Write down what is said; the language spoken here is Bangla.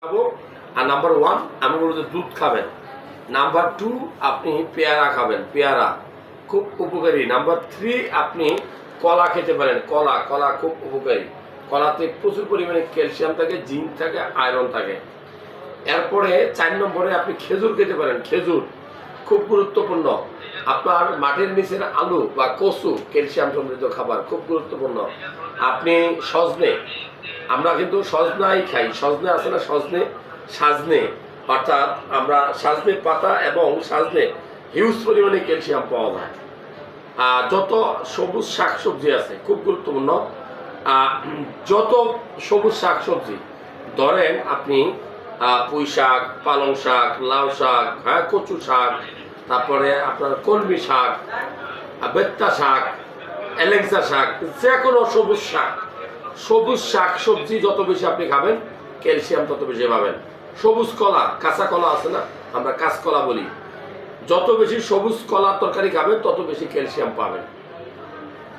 খাবো। আর নাম্বার 1 আমি বলবো যে দুধ খাবেন। নাম্বার 2 আপনি পেয়ারা খাবেন, পেয়ারা খুব উপকারী। নাম্বার 3 আপনি কলা খেতে পারেন, কলা কলা খুব উপকারী। কলাতে প্রচুর পরিমাণে ক্যালসিয়াম থাকে, জিঙ্ক থাকে, আয়রন থাকে। এরপরে 4 নম্বরে আপনি খেজুর খেতে পারেন, খেজুর খুব গুরুত্বপূর্ণ। আপনার মাটির নিচের আলু বা কচু ক্যালসিয়াম সমৃদ্ধ খাবার, খুব গুরুত্বপূর্ণ। আপনি সজনে, আমরা কিন্তু সজনাই খাই, সজনে আছে না, সজনে সাজনে, অর্থাৎ আমরা সাজনে পাতা এবং সাজনে হিউজ পরিমাণে ক্যালসিয়াম পাওয়া যায়। যত সবুজ শাকসবজি আছে খুব গুরুত্বপূর্ণ। যত সবুজ শাকসবজি ধরেন আপনি পুঁই শাক, পালং শাক, লাউ শাক, হ্যাঁ কচু শাক, তারপরে আপনার কলমি শাক, বেত্তা শাক, এলেক্সা শাক, যে কোনো সবুজ শাক সবজি যত বেশি আপনি খাবেন ক্যালসিয়াম তত বেশি পাবেন। সবুজ কলা, কাঁচা কলা আছে না, আমরা কাঁচকলা বলি, যত বেশি সবুজ কলা তরকারি খাবেন তত বেশি ক্যালসিয়াম পাবেন।